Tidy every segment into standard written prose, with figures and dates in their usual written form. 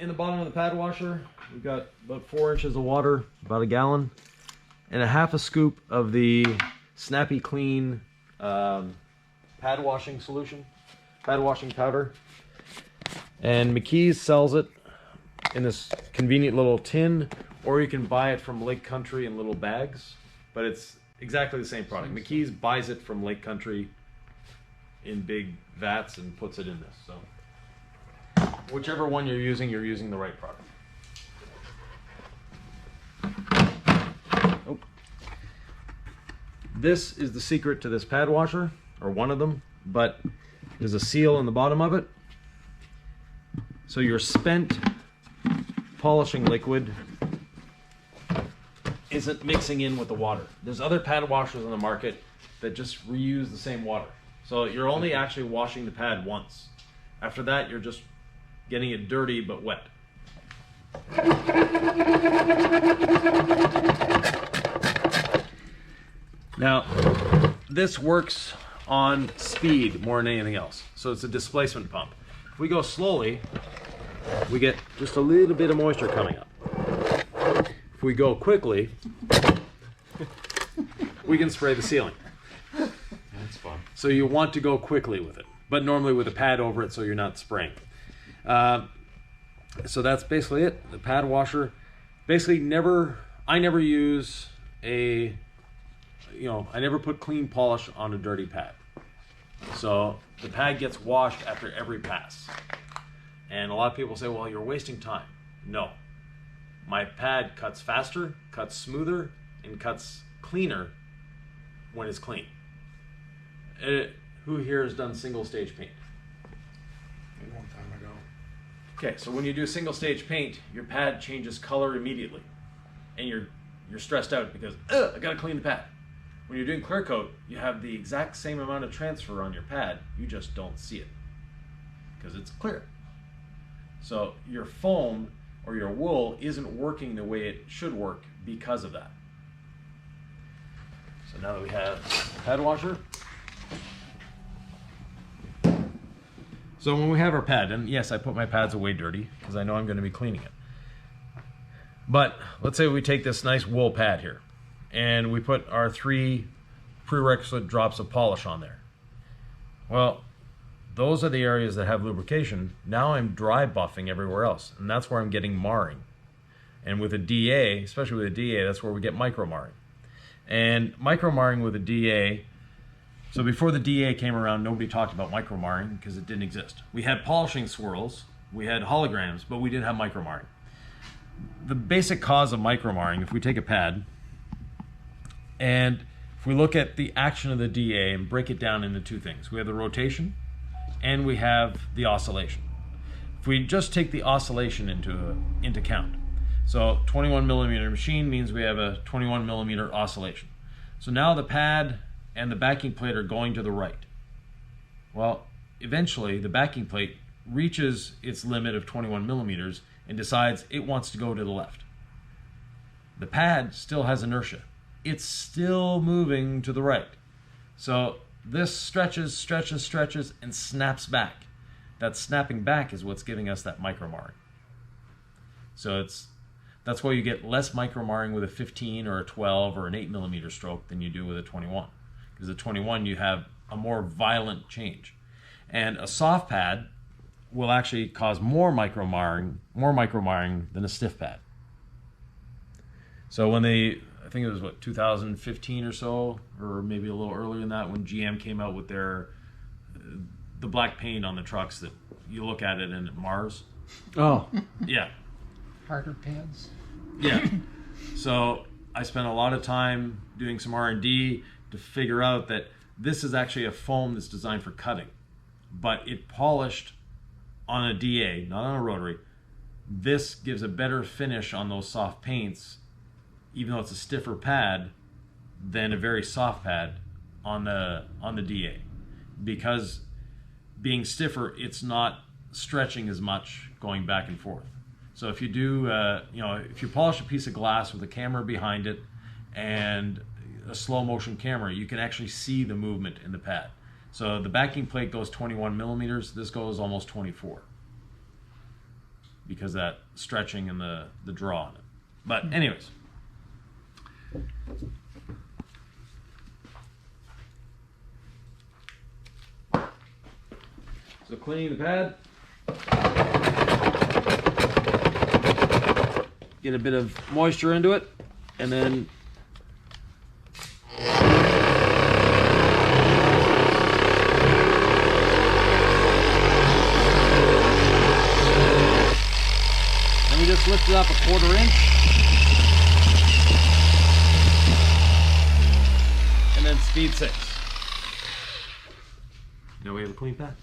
in the bottom of the pad washer, we've got about 4 inches of water, about a gallon, and a half a scoop of the Snappy Clean pad washing solution, pad washing powder. And McKee's sells it in this convenient little tin, or you can buy it from Lake Country in little bags, but it's exactly the same product. McKee's buys it from Lake Country in big vats and puts it in this. So whichever one you're using the right product. Oh. This is the secret to this pad washer, or one of them, but there's a seal in the bottom of it. So your spent polishing liquid isn't mixing in with the water. There's other pad washers on the market that just reuse the same water. So you're only actually washing the pad once. After that, you're just getting it dirty but wet. Now, this works on speed more than anything else. So it's a displacement pump. If we go slowly, we get just a little bit of moisture coming up. If we go quickly, we can spray the ceiling. That's fun. So you want to go quickly with it, but normally with a pad over it so you're not spraying. So that's basically it. The pad washer, basically I never use I never put clean polish on a dirty pad. So the pad gets washed after every pass. And a lot of people say, well, you're wasting time. No. My pad cuts faster, cuts smoother, and cuts cleaner when it's clean. Who here has done single stage paint? A long time ago. Okay, so when you do single stage paint, your pad changes color immediately. And you're stressed out because, I gotta clean the pad. When you're doing clear coat, you have the exact same amount of transfer on your pad, you just don't see it because it's clear. So your foam or your wool isn't working the way it should work because of that. So now that we have the pad washer. So when we have our pad, and yes, I put my pads away dirty because I know I'm going to be cleaning it. But let's say we take this nice wool pad here and we put our 3 prerequisite drops of polish on there. Well, those are the areas that have lubrication. Now I'm dry buffing everywhere else, and that's where I'm getting marring. And with a DA, especially with a DA, that's where we get micro marring. And micro marring with a DA, so before the DA came around, nobody talked about micro marring because it didn't exist. We had polishing swirls, we had holograms, but we didn't have micro marring. The basic cause of micro marring, if we take a pad, and if we look at the action of the DA and break it down into 2 things, we have the rotation, and we have the oscillation. If we just take the oscillation into count, so 21 millimeter machine means we have a 21 millimeter oscillation. So now the pad and the backing plate are going to the right. Well, eventually the backing plate reaches its limit of 21 millimeters and decides it wants to go to the left. The pad still has inertia. It's still moving to the right. So this stretches, stretches, stretches, and snaps back. That snapping back is what's giving us that micro marring. So that's why you get less micro marring with a 15 or a 12 or an 8 millimeter stroke than you do with a 21. Because the 21 you have a more violent change. And a soft pad will actually cause more micro marring than a stiff pad. So when I think it was 2015 or so, or maybe a little earlier than that, when GM came out with the black paint on the trucks that you look at it and it mars. Oh. Yeah. Harder pads. Yeah. So I spent a lot of time doing some R&D to figure out that this is actually a foam that's designed for cutting, but it polished on a DA, not on a rotary. This gives a better finish on those soft paints, even though it's a stiffer pad than a very soft pad on the DA, because being stiffer, it's not stretching as much going back and forth. So if you do, if you polish a piece of glass with a camera behind it and a slow motion camera, you can actually see the movement in the pad. So the backing plate goes 21 millimeters. This goes almost 24. because of that stretching and the draw on it. But anyways. So cleaning the pad. Get a bit of moisture into it, and then we just lift it up a 1/4 inch, and then speed 6. Now we have a clean pad.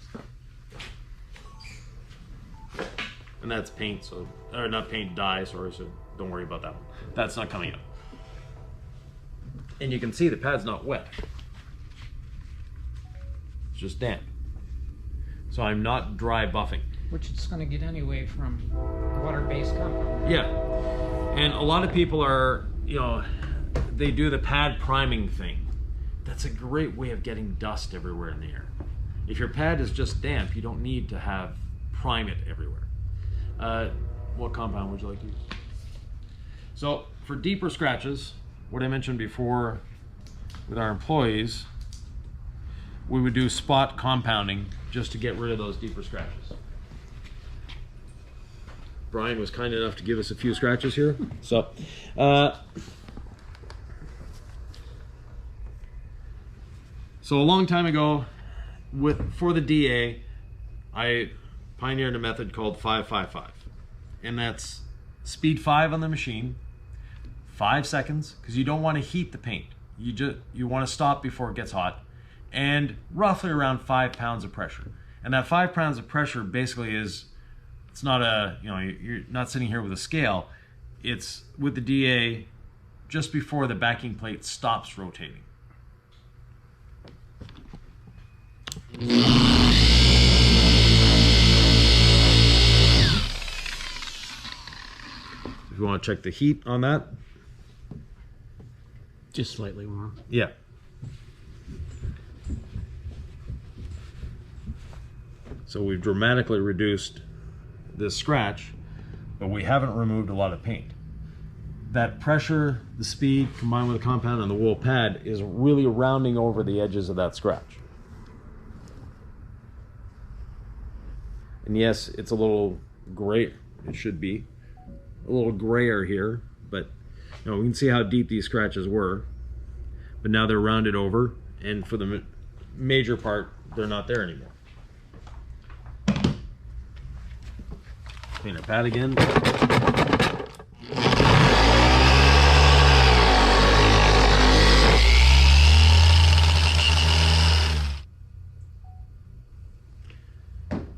And that's paint, so, or not paint, dye, sorry, so don't worry about that one. That's not coming up. And you can see the pad's not wet. It's just damp. So I'm not dry buffing. Which it's going to get anyway from water-based compound. Yeah. And a lot of people are, you know, they do the pad priming thing. That's a great way of getting dust everywhere in the air. If your pad is just damp, you don't need to prime it everywhere. What compound would you like to use? So for deeper scratches, what I mentioned before with our employees, we would do spot compounding just to get rid of those deeper scratches. Brian was kind enough to give us a few scratches here. So, so a long time ago, for the DA, I pioneered a method called 5-5-5, and that's speed 5 on the machine, 5 seconds, because you don't want to heat the paint. You want to stop before it gets hot, and roughly around 5 pounds of pressure. And that 5 pounds of pressure basically is, it's not a, you know, you're not sitting here with a scale. It's with the DA just before the backing plate stops rotating. If you want to check the heat on that. Just slightly warm. Yeah. So we've dramatically reduced this scratch, but we haven't removed a lot of paint. That pressure, the speed, combined with the compound on the wool pad is really rounding over the edges of that scratch. And yes, it's a little gray, it should be a little grayer here, but you know, we can see how deep these scratches were, but now they're rounded over, and for the major part, they're not there anymore. Clean our pad again.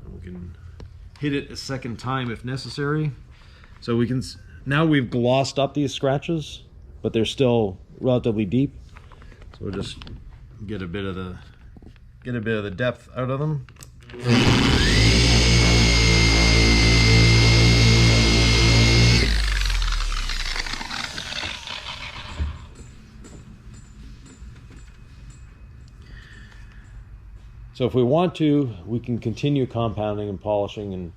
We can hit it a second time if necessary. So we can, now we've glossed up these scratches, but they're still relatively deep. So we'll just get a bit of the depth out of them. So if we want to, we can continue compounding and polishing and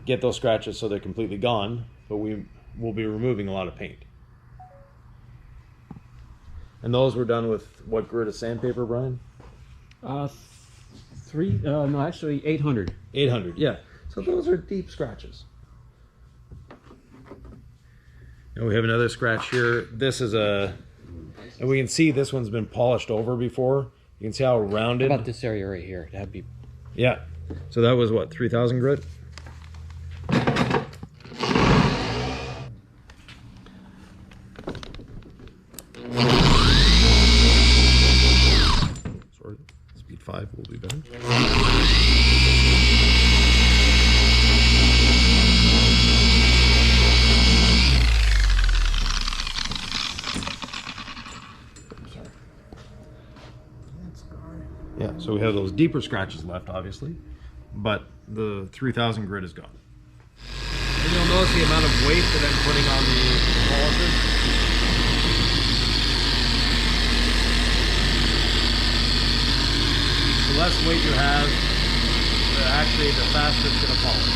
get those scratches so they're completely gone, but we will be removing a lot of paint. And those were done with what grit of sandpaper, Brian? No, actually 800. 800, yeah. So those are deep scratches. And we have another scratch here. This is and we can see this one's been polished over before. You can see how rounded. How about this area right here? That'd be. Yeah. So that was what, 3000 grit? Sorry, speed 5 will be better. Yeah, so we have those deeper scratches left, obviously, but the 3000 grit is gone. And you'll notice the amount of weight that I'm putting on the polisher. The less weight you have, the faster it's going to polish.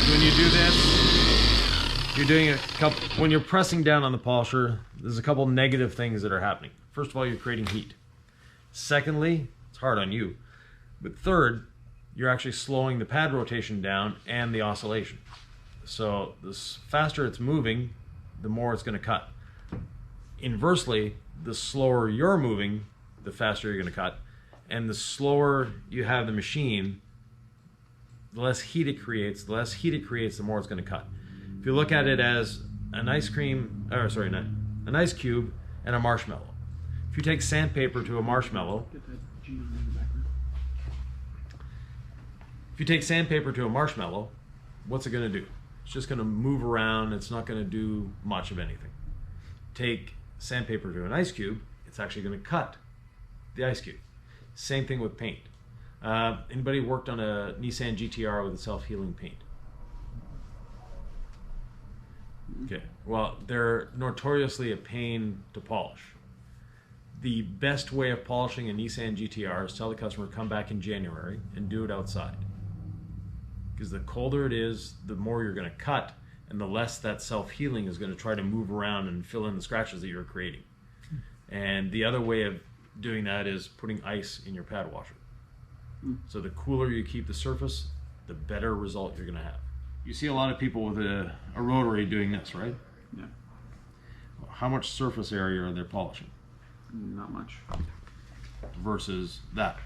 when you do this, you're doing a couple, when you're pressing down on the polisher, there's a couple negative things that are happening. First of all, you're creating heat. Secondly, it's hard on you. But third, you're actually slowing the pad rotation down and the oscillation. So the faster it's moving, the more it's going to cut. Inversely, the slower you're moving, the faster you're going to cut. And the slower you have the machine, the less heat it creates. The less heat it creates, the more it's going to cut. If you look at it as an ice cream, or sorry, an ice cube and a marshmallow. If you take sandpaper to a marshmallow, what's it going to do? It's just going to move around. It's not going to do much of anything. Take sandpaper to an ice cube, it's actually going to cut the ice cube. Same thing with paint. Anybody worked on a Nissan GTR with a self-healing paint? Okay, well, they're notoriously a pain to polish. The best way of polishing a Nissan GTR is tell the customer come back in January and do it outside. Because the colder it is, the more you're going to cut, and the less that self-healing is going to try to move around and fill in the scratches that you're creating. And the other way of doing that is putting ice in your pad washer. So the cooler you keep the surface, the better result you're going to have. You see a lot of people with a rotary doing this, right? Yeah. How much surface area are they polishing? Not much. Versus that.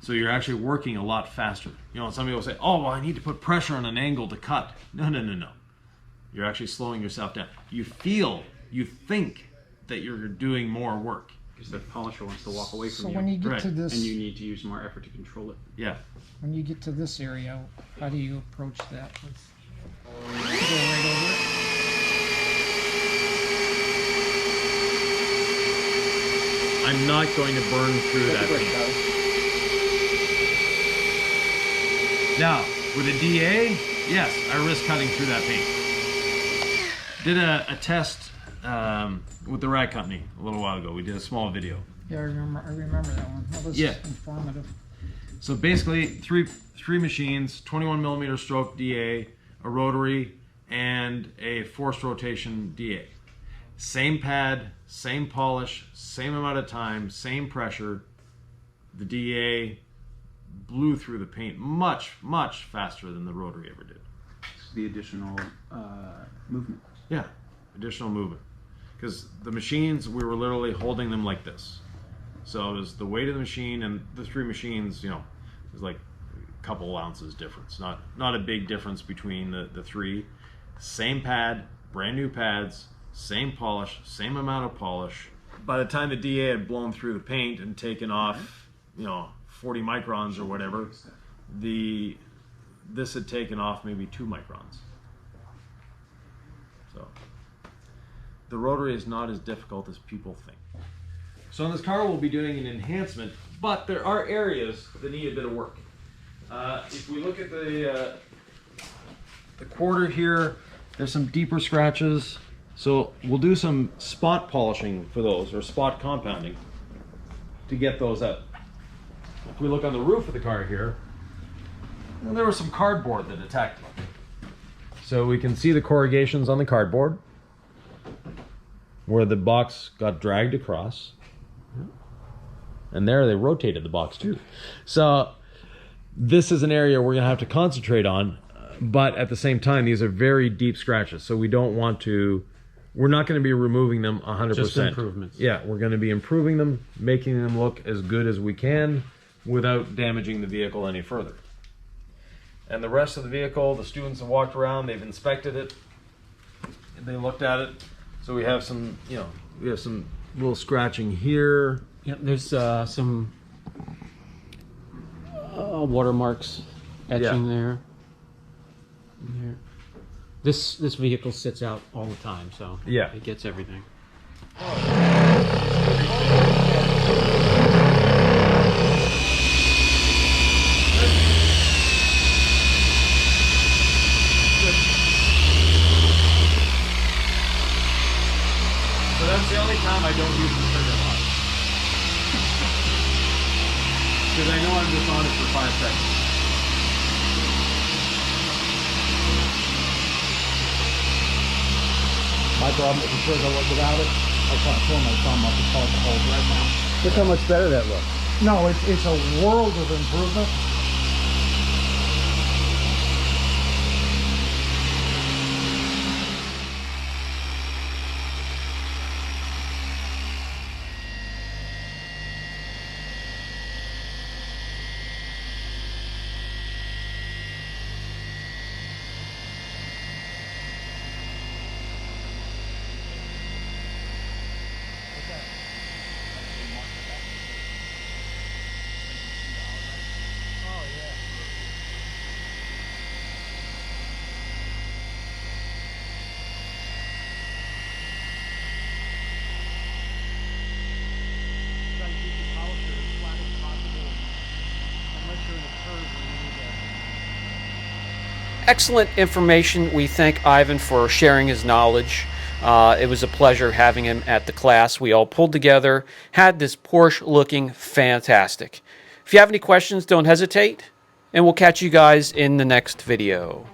So you're actually working a lot faster. You know, some people say, oh, well, I need to put pressure on an angle to cut. No, no, no, no. You're actually slowing yourself down. You think that you're doing more work. Because the polisher wants to walk away from So you. when you get Right. to this, And you need to use more effort to control it. Yeah. when you get to this area, how do you approach that? Go right over it? I'm not going to burn through that paint. Now, with a DA, yes, I risk cutting through that paint. Did a test with the rag company a little while ago. We did a small video. Yeah, I remember that one. That was Yeah. informative. So basically, three machines, 21 millimeter stroke DA, a rotary, and a forced rotation DA. Same pad, same polish, same amount of time, same pressure. The DA blew through the paint much, much faster than the rotary ever did. It's the additional movement. Yeah, additional movement. Because the machines, we were literally holding them like this. So it was the weight of the machine, and the three machines, you know, it was like a couple ounces difference. Not a big difference between the three. Same pad, brand new pads, same polish, same amount of polish. By the time the DA had blown through the paint and taken off, you know, 40 microns or whatever, this had taken off maybe 2 microns. So the rotary is not as difficult as people think. So on this car we'll be doing an enhancement, but there are areas that need a bit of work. If we look at the quarter here, there's some deeper scratches. So we'll do some spot polishing for those, or spot compounding, to get those out. If we look on the roof of the car here, well, there was some cardboard that attacked it. So we can see the corrugations on the cardboard, where the box got dragged across. And there they rotated the box too. So this is an area we're gonna have to concentrate on, but at the same time, these are very deep scratches. So we don't want to, we're not gonna be removing them 100%. Just improvements. Yeah, we're gonna be improving them, making them look as good as we can without damaging the vehicle any further. And the rest of the vehicle, the students have walked around, they've inspected it, and they looked at it. So we have some, you know, we have some little scratching here. Yep, there's some watermarks etching there. There. This vehicle sits out all the time, so Yeah. it gets everything. So that's the only time I don't use the trigger lock. Because I know I'm just on it for 5 seconds. my problem because without it, I can't pull my thumb up. It's hard to hold right now. Look how much better that looks. No, it's a world of improvement. Excellent information. We thank Yvan for sharing his knowledge. It was a pleasure having him at the class. We all pulled together, had this Porsche looking fantastic. If you have any questions, don't hesitate, and we'll catch you guys in the next video.